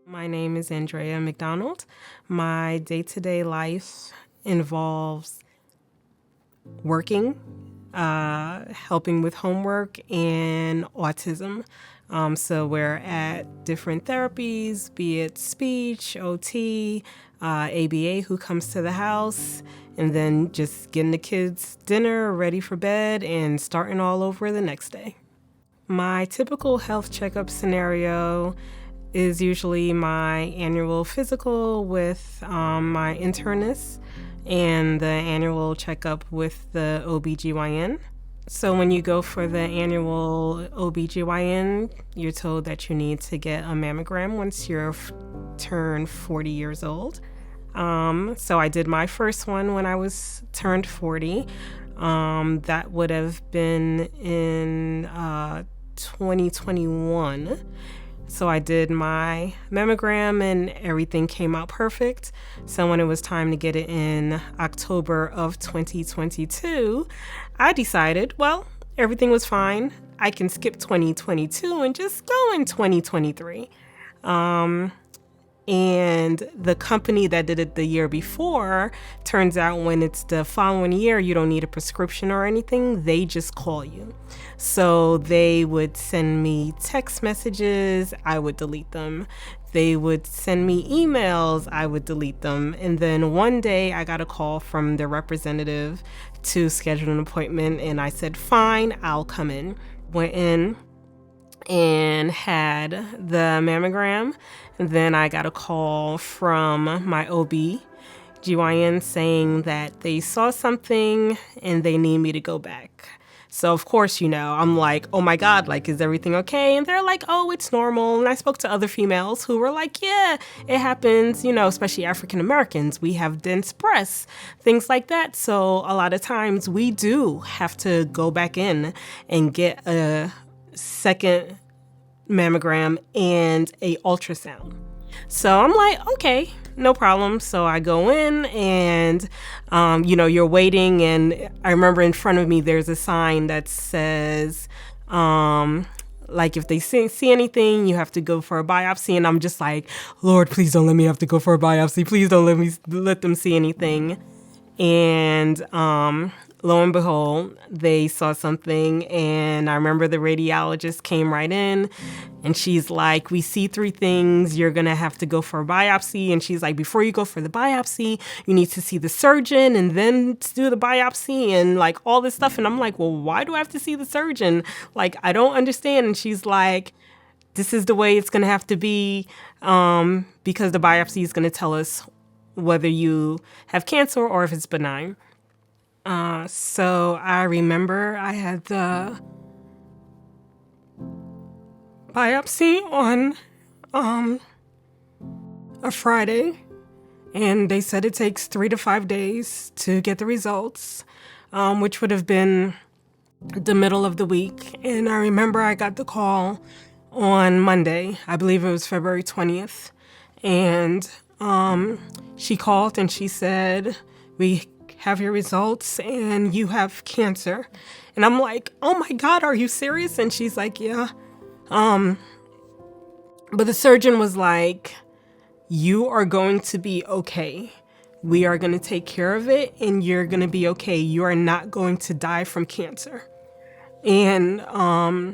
My name is Andrea McDonald. My day-to-day life involves working, helping with homework, and autism. So we're at different therapies, be it speech, OT, ABA who comes to the house, and then just getting the kids dinner, ready for bed, and starting all over the next day. My typical health checkup scenario is usually my annual physical with my internist and the annual checkup with the OBGYN. So when you go for the annual OBGYN, you're told that you need to get a mammogram once you're turned 40 years old. So I did my first one when I was turned 40. That would have been in 2021. So I did my mammogram and everything came out perfect. So when it was time to get it in October of 2022, I decided, well, everything was fine. I can skip 2022 and just go in 2023. And the company that did it the year before, turns out when it's the following year, you don't need a prescription or anything. They just call you. So they would send me text messages. I would delete them. They would send me emails. I would delete them. And then one day I got a call from the representative to schedule an appointment. And I said, fine, I'll come in. Went in and had the mammogram. And then I got a call from my OB/GYN saying that they saw something and they need me to go back. So of course, I'm like, oh my God, like, is everything okay? And they're like, oh, it's normal. And I spoke to other females who were like, yeah, it happens, especially African Americans. We have dense breasts, things like that. So a lot of times we do have to go back in and get a second mammogram and a ultrasound. So I'm like, okay, no problem. So I go in and, you're waiting. And I remember in front of me, there's a sign that says, like if they see anything, you have to go for a biopsy. And I'm just like, Lord, please don't let me have to go for a biopsy. Please don't let them see anything. And lo and behold, they saw something. And I remember the radiologist came right in and she's like, we see 3 things. You're going to have to go for a biopsy. And she's like, before you go for the biopsy, you need to see the surgeon and then do the biopsy and like all this stuff. And I'm like, well, why do I have to see the surgeon? Like, I don't understand. And she's like, this is the way it's going to have to be because the biopsy is going to tell us whether you have cancer or if it's benign. So I remember I had the biopsy on a Friday, and they said it takes 3 to 5 days to get the results, which would have been the middle of the week. And I remember I got the call on Monday. I believe it was February 20th. And she called and she said, we have your results and you have cancer. And I'm like, oh my God, are you serious? And she's like, yeah. But the surgeon was like, you are going to be okay. We are going to take care of it and you're going to be okay. You are not going to die from cancer. And I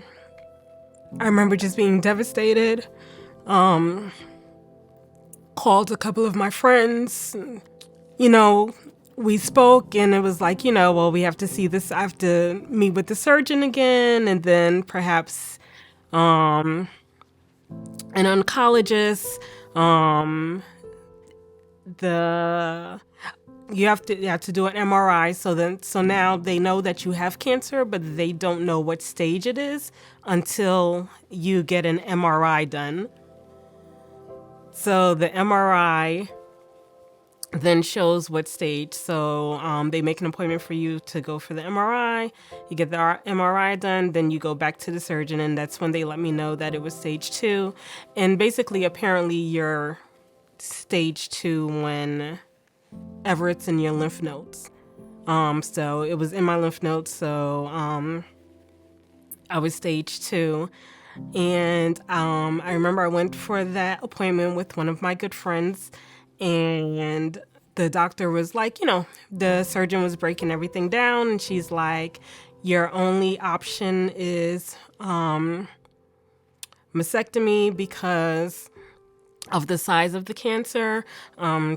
remember just being devastated. Called a couple of my friends. We spoke and it was like, well, we have to see this. I have to meet with the surgeon again. And then perhaps an oncologist. You have to do an MRI. So now they know that you have cancer, but they don't know what stage it is until you get an MRI done. So the MRI then shows what stage. So they make an appointment for you to go for the MRI. You get the MRI done, then you go back to the surgeon, and that's when they let me know that it was stage 2. And basically, apparently, you're stage 2 whenever it's in your lymph nodes. So it was in my lymph nodes, so I was stage 2. And I remember I went for that appointment with one of my good friends, and the doctor was like, the surgeon was breaking everything down, and she's like, your only option is mastectomy because of the size of the cancer.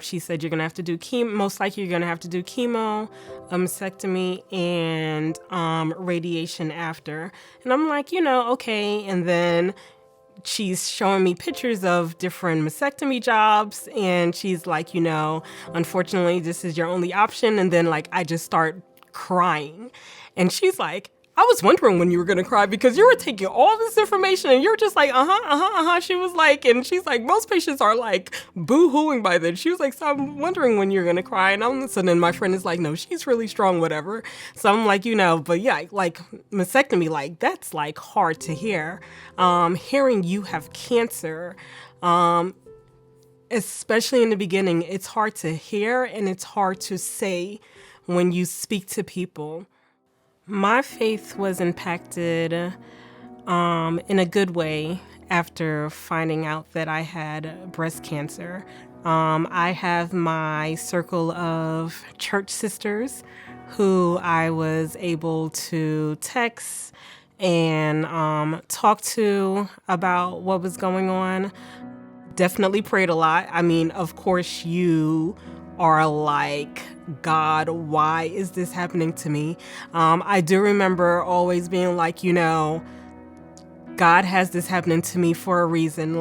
She said you're gonna have to do chemo. Most likely, you're gonna have to do chemo, a mastectomy, and radiation after. And I'm like, okay. And then she's showing me pictures of different mastectomy jobs, and she's like, unfortunately, this is your only option. And then I just start crying, and she's like, I was wondering when you were going to cry because you were taking all this information and you're just like, She was like, and she's like, most patients are like boo-hooing by then. She was like, so I'm wondering when you're going to cry. And so then my friend is like, no, she's really strong, whatever. So I'm like, but yeah, mastectomy, that's hard to hear. Hearing you have cancer, especially in the beginning, it's hard to hear and it's hard to say when you speak to people. My faith was impacted in a good way after finding out that I had breast cancer. I have my circle of church sisters who I was able to text and talk to about what was going on. Definitely prayed a lot. I mean, of course, you are like, God, why is this happening to me? I do remember always being like, God has this happening to me for a reason.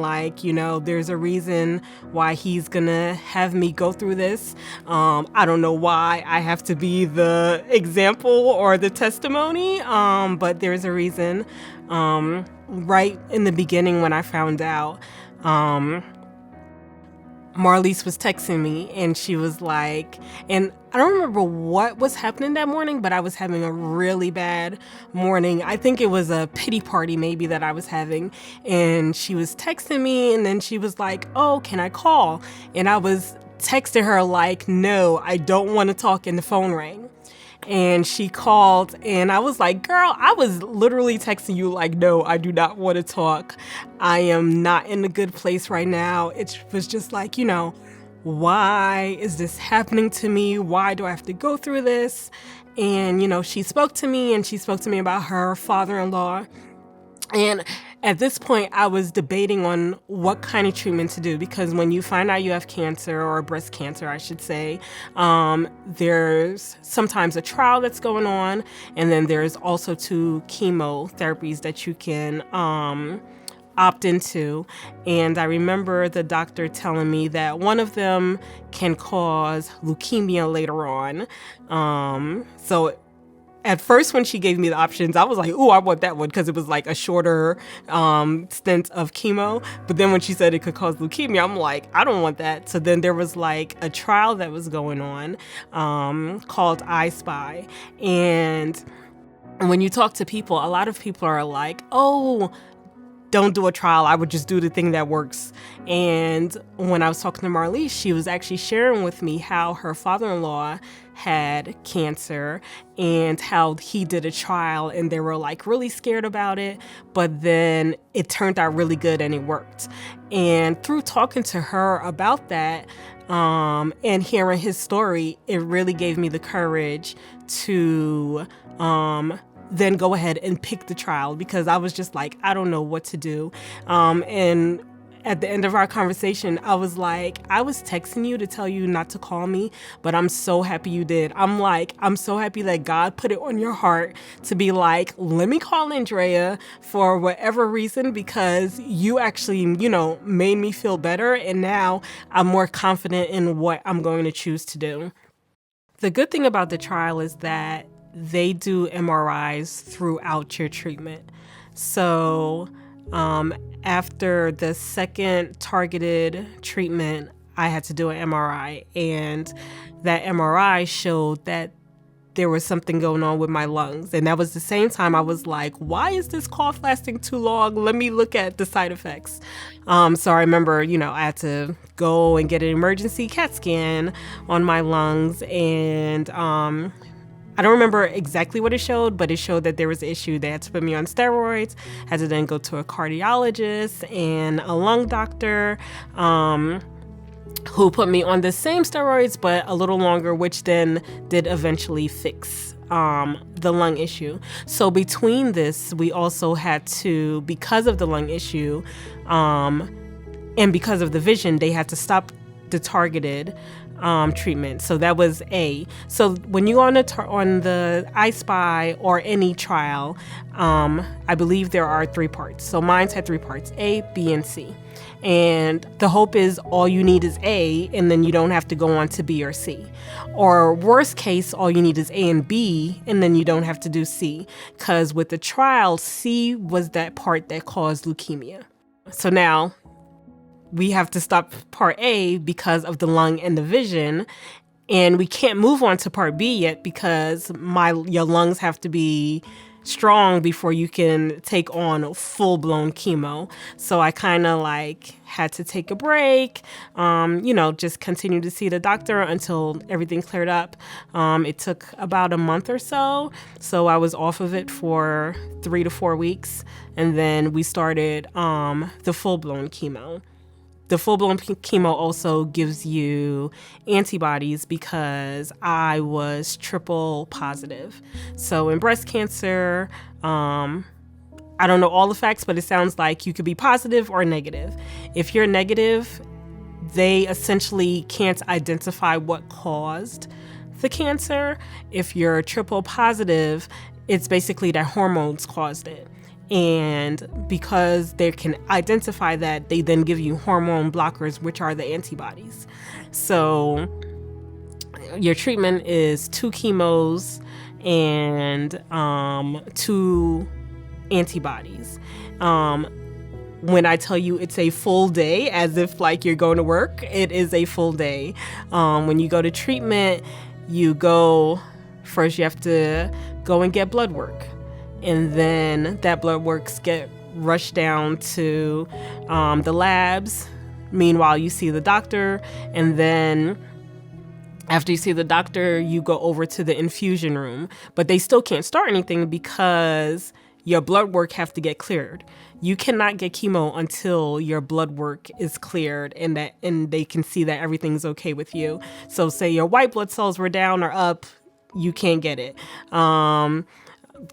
There's a reason why he's gonna have me go through this. I don't know why I have to be the example or the testimony, but there's a reason. Right in the beginning when I found out, Marlise was texting me and she was like, and I don't remember what was happening that morning, but I was having a really bad morning. I think it was a pity party maybe that I was having. And she was texting me and then she was like, oh, can I call? And I was texting her like, no, I don't want to talk, and the phone rang. And she called and I was like, girl, I was literally texting you like, no, I do not want to talk. I am not in a good place right now. It was just like, why is this happening to me? Why do I have to go through this? And, she spoke to me and she spoke to me about her father-in-law. And at this point, I was debating on what kind of treatment to do, because when you find out you have cancer, or breast cancer, I should say, there's sometimes a trial that's going on, and then there's also 2 chemotherapies that you can opt into. And I remember the doctor telling me that one of them can cause leukemia later on. So at first, when she gave me the options, I was like, ooh, I want that one because it was like a shorter stint of chemo. But then when she said it could cause leukemia, I'm like, I don't want that. So then there was like a trial that was going on called I Spy. And when you talk to people, a lot of people are like, oh, don't do a trial. I would just do the thing that works. And when I was talking to Marlise, she was actually sharing with me how her father-in-law had cancer and how he did a trial and they were like really scared about it, but then it turned out really good and it worked. And through talking to her about that and hearing his story, it really gave me the courage to then go ahead and pick the trial, because I was just like, I don't know what to do. And at the end of our conversation, I was like, I was texting you to tell you not to call me, but I'm so happy you did. I'm so happy that God put it on your heart to be like, let me call Andrea for whatever reason, because you actually, made me feel better. And now I'm more confident in what I'm going to choose to do. The good thing about the trial is that they do MRIs throughout your treatment. So after the second targeted treatment, I had to do an MRI, and that MRI showed that there was something going on with my lungs. And that was the same time I was like, why is this cough lasting too long? Let me look at the side effects. So I remember, I had to go and get an emergency CAT scan on my lungs, and I don't remember exactly what it showed, but it showed that there was an issue. They had to put me on steroids, had to then go to a cardiologist and a lung doctor, who put me on the same steroids, but a little longer, which then did eventually fix the lung issue. So between this, we also had to, because of the lung issue, and because of the vision, they had to stop the targeted treatment. So that was A. So when you go on the I Spy or any trial, I believe there are 3 parts. So mine's had 3 parts: A, B, and C. And the hope is all you need is A, and then you don't have to go on to B or C. Or worst case, all you need is A and B, and then you don't have to do C. Because with the trial, C was that part that caused leukemia. So now we have to stop part A because of the lung and the vision. And we can't move on to part B yet because your lungs have to be strong before you can take on full-blown chemo. So I kind of had to take a break, just continue to see the doctor until everything cleared up. It took about a month or so. So I was off of it for 3 to 4 weeks. And then we started the full-blown chemo. The full-blown chemo also gives you antibodies because I was triple positive. So in breast cancer, I don't know all the facts, but it sounds like you could be positive or negative. If you're negative, they essentially can't identify what caused the cancer. If you're triple positive, it's basically that hormones caused it. And because they can identify that, they then give you hormone blockers, which are the antibodies. So your treatment is 2 chemos and 2 antibodies. When I tell you it's a full day, as if you're going to work, it is a full day. When you go to treatment, you have to go and get blood work. And then that blood works get rushed down to the labs. Meanwhile, you see the doctor. And then after you see the doctor, you go over to the infusion room. But they still can't start anything because your blood work have to get cleared. You cannot get chemo until your blood work is cleared and they can see that everything's okay with you. So say your white blood cells were down or up, you can't get it.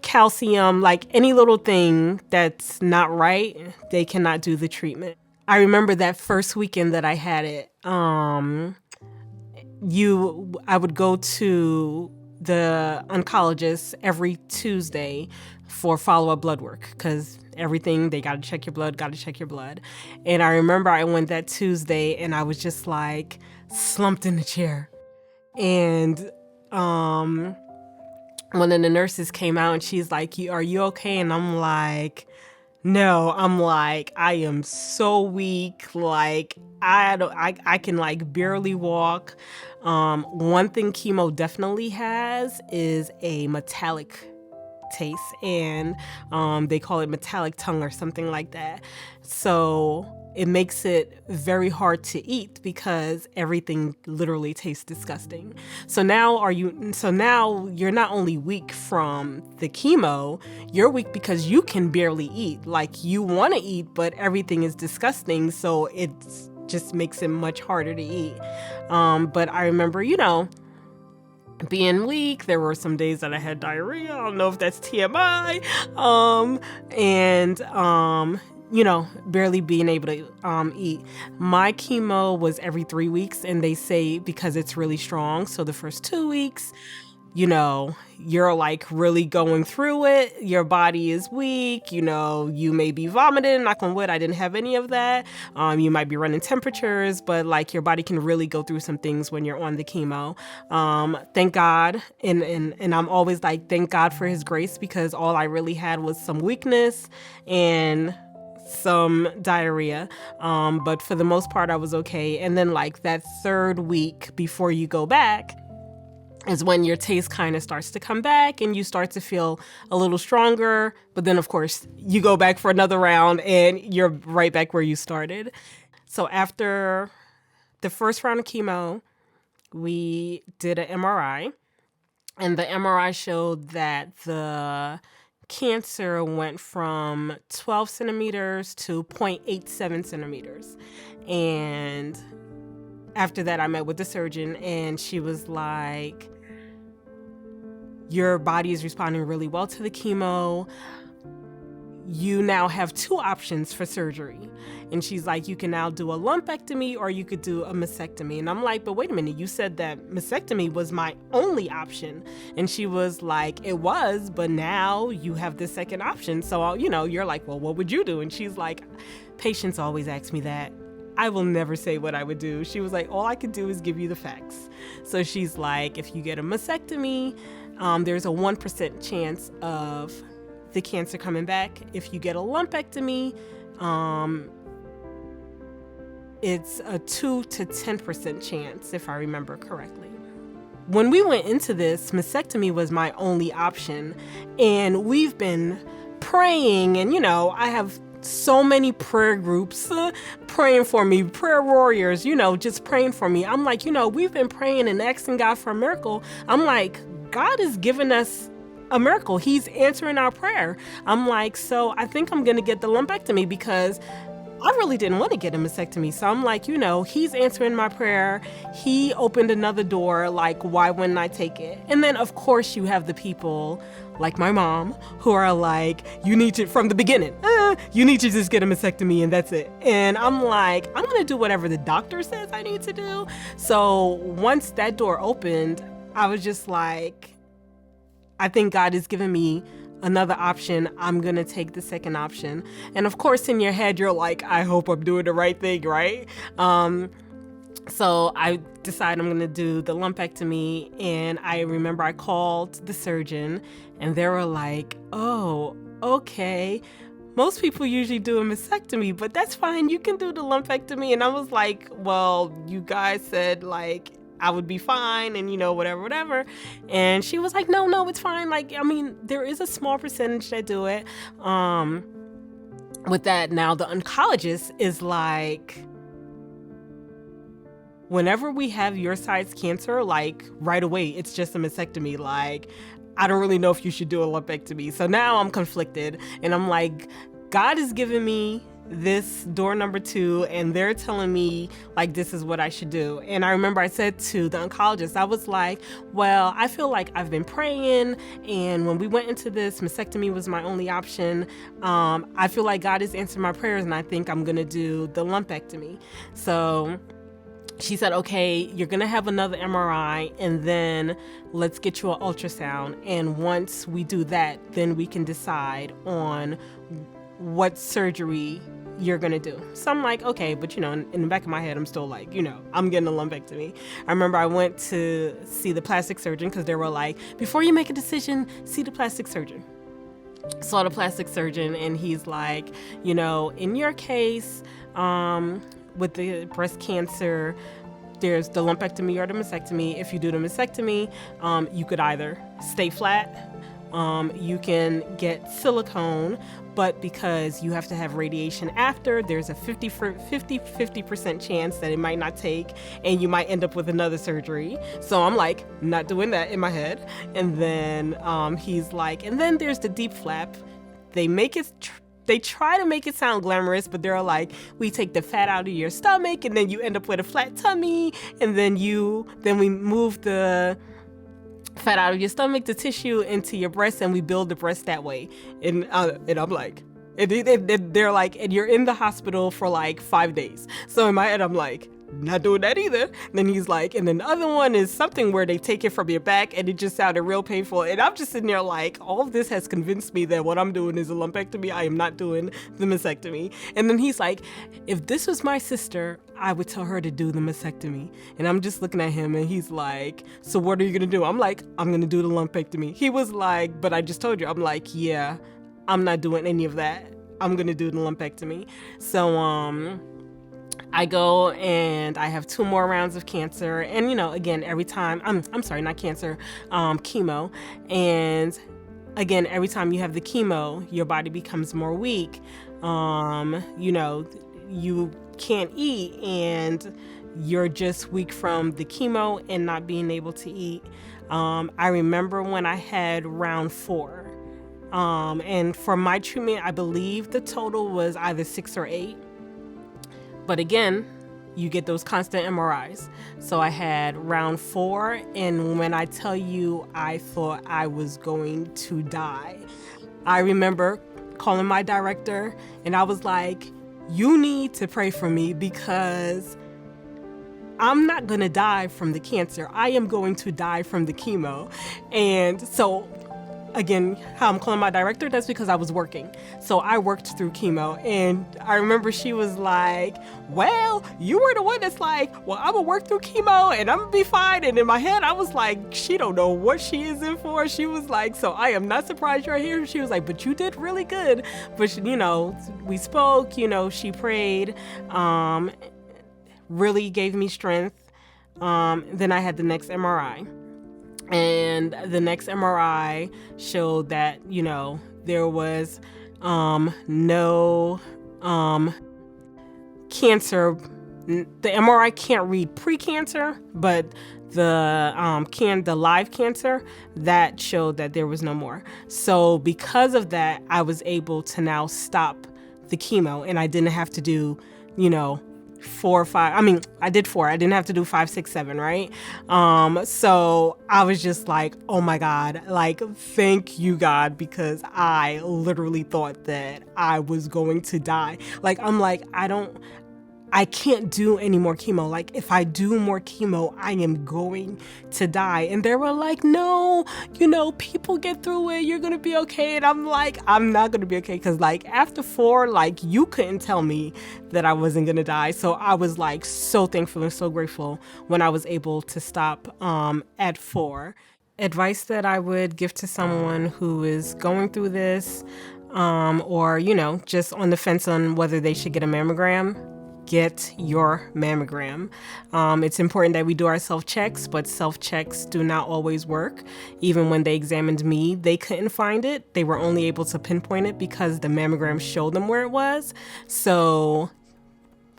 Calcium, any little thing that's not right, they cannot do the treatment. I remember that first weekend that I had it. I would go to the oncologist every Tuesday for follow-up blood work because everything, they got to check your blood. And I remember I went that Tuesday and I was just slumped in the chair. And one of the nurses came out and she's like, "Are you okay?" And I'm like, no, I am so weak. I can barely walk. One thing chemo definitely has is a metallic taste, and they call it metallic tongue or something like that. So it makes it very hard to eat because everything literally tastes disgusting. So now you're not only weak from the chemo, you're weak because you can barely eat. You want to eat, but everything is disgusting. So it just makes it much harder to eat. But I remember, being weak. There were some days that I had diarrhea. I don't know if that's TMI. Barely being able to eat. My chemo was every 3 weeks, and they say because it's really strong. So the first 2 weeks, you're really going through it. Your body is weak. You may be vomiting. Knock on wood, I didn't have any of that. You might be running temperatures, but your body can really go through some things when you're on the chemo. Thank God. And I'm always thank God for his grace, because all I really had was some weakness and some diarrhea. But for the most part, I was okay. And then that 3rd week before you go back is when your taste kind of starts to come back and you start to feel a little stronger. But then, of course, you go back for another round and you're right back where you started. So after the first round of chemo, we did an MRI. And the MRI showed that the cancer went from 12 centimeters to 0.87 centimeters. And after that, I met with the surgeon, and she was like, your body is responding really well to the chemo. You now have two options for surgery. And she's like, you can now do a lumpectomy or you could do a mastectomy. And I'm like, but wait a minute, you said that mastectomy was my only option. And she was like, it was, but now you have the second option. So, you're like, well, what would you do? And she's like, patients always ask me that. I will never say what I would do. She was like, all I could do is give you the facts. So she's like, if you get a mastectomy, there's a 1% chance of the cancer coming back. If you get a lumpectomy, it's a 2 to 10% chance, if I remember correctly. When we went into this, mastectomy was my only option, and we've been praying, and I have so many prayer groups praying for me, prayer warriors, just praying for me. I'm like, we've been praying and asking God for a miracle. I'm like, God has given us a miracle. He's answering our prayer. I'm like, so I think I'm going to get the lumpectomy because I really didn't want to get a mastectomy. So I'm like, he's answering my prayer. He opened another door. Like, why wouldn't I take it? And then, of course, you have the people like my mom who are like, you need to, from the beginning, you need to just get a mastectomy and that's it. And I'm like, I'm going to do whatever the doctor says I need to do. So once that door opened, I was just like, I think God has given me another option. I'm going to take the second option. And of course, in your head, you're like, I hope I'm doing the right thing, right? So I decided I'm going to do the lumpectomy. And I remember I called the surgeon and they were like, oh, okay. Most people usually do a mastectomy, but that's fine. You can do the lumpectomy. And I was like, well, you guys said like, I would be fine and, whatever. And she was like, no, it's fine. Like, there is a small percentage that do it. With that, now the oncologist is like, whenever we have your size cancer, like right away, it's just a mastectomy. Like, I don't really know if you should do a lumpectomy. So now I'm conflicted and I'm like, God has given me this door number 2 and they're telling me like this is what I should do. And I remember I said to the oncologist, I was like, well, I feel like I've been praying, and when we went into this, mastectomy was my only option. I feel like God has answered my prayers and I think I'm gonna do the lumpectomy. So she said, okay, you're gonna have another MRI and then let's get you an ultrasound, and once we do that, then we can decide on what surgery you're gonna do. So I'm like, okay, but in the back of my head, I'm still like, I'm getting a lumpectomy. I remember I went to see the plastic surgeon because they were like, before you make a decision, see the plastic surgeon. Saw the plastic surgeon and he's like, in your case, with the breast cancer, there's the lumpectomy or the mastectomy. If you do the mastectomy, you could either stay flat, you can get silicone, but because you have to have radiation after, there's a 50% chance that it might not take and you might end up with another surgery. So I'm like, not doing that in my head. And then he's like, and then there's the deep flap. They try to make it sound glamorous, but they're like, we take the fat out of your stomach and then you end up with a flat tummy, and then we move the fat out of your stomach, the tissue into your breast, and we build the breast that way. And I'm like, they're like, and you're in the hospital for like 5 days. So in my head, I'm like, not doing that either. And then he's like, and then the other one is something where they take it from your back, and it just sounded real painful. And I'm just sitting there like, all of this has convinced me that what I'm doing is a lumpectomy. I am not doing the mastectomy. And then he's like, if this was my sister, I would tell her to do the mastectomy. And I'm just looking at him and he's like, so what are you gonna do? I'm like, I'm gonna do the lumpectomy. He was like, but I just told you. I'm like, yeah, I'm not doing any of that. I'm gonna do the lumpectomy. So I go and I have 2 more rounds of cancer. And, again, every time, I'm sorry, not cancer, chemo. And again, every time you have the chemo, your body becomes more weak. You can't eat and you're just weak from the chemo and not being able to eat. I remember when I had round 4. And for my treatment, I believe the total was either 6 or 8. But again, you get those constant MRIs. So I had round 4, and when I tell you I thought I was going to die, I remember calling my director, and I was like, you need to pray for me because I'm not going to die from the cancer. I am going to die from the chemo. And so again, how I'm calling my director, that's because I was working. So I worked through chemo, and I remember she was like, well, you were the one that's like, well, I'm gonna work through chemo and I'm gonna be fine. And in my head, I was like, she don't know what she is in for. She was like, so I am not surprised you're here. She was like, but you did really good. But we spoke, she prayed, really gave me strength. Then I had the next MRI. And the next MRI showed that, there was no cancer. The MRI can't read pre-cancer, but the live cancer, that showed that there was no more. So because of that, I was able to now stop the chemo, and I didn't have to do, 4 or 5. I did 4. I didn't have to do 5, 6, 7, right? So I was just like, oh my God, like, thank you, God, because I literally thought that I was going to die. Like, I'm like, I can't do any more chemo. Like, if I do more chemo, I am going to die. And they were like, no, people get through it. You're going to be okay. And I'm like, I'm not going to be okay. Because, like, after 4, like, you couldn't tell me that I wasn't going to die. So I was, like, so thankful and so grateful when I was able to stop at 4. Advice that I would give to someone who is going through this or, just on the fence on whether they should get a mammogram. Get your mammogram. It's important that we do our self-checks, but self-checks do not always work. Even when they examined me, they couldn't find it. They were only able to pinpoint it because the mammogram showed them where it was. So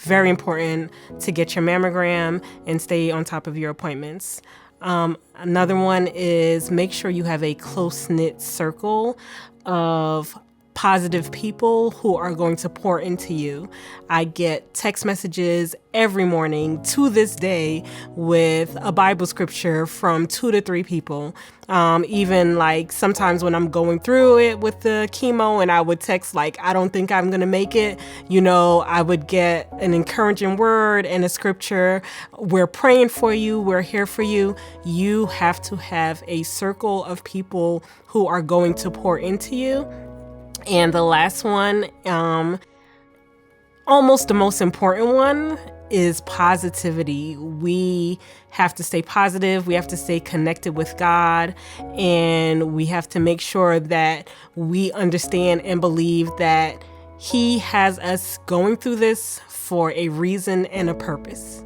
very important to get your mammogram and stay on top of your appointments. Another one is make sure you have a close-knit circle of positive people who are going to pour into you. I get text messages every morning to this day with a Bible scripture from 2 to 3 people. Even like sometimes when I'm going through it with the chemo and I would text like, I don't think I'm going to make it, I would get an encouraging word and a scripture. We're praying for you. We're here for you. You have to have a circle of people who are going to pour into you. And the last one, almost the most important one, is positivity. We have to stay positive. We have to stay connected with God. And we have to make sure that we understand and believe that He has us going through this for a reason and a purpose.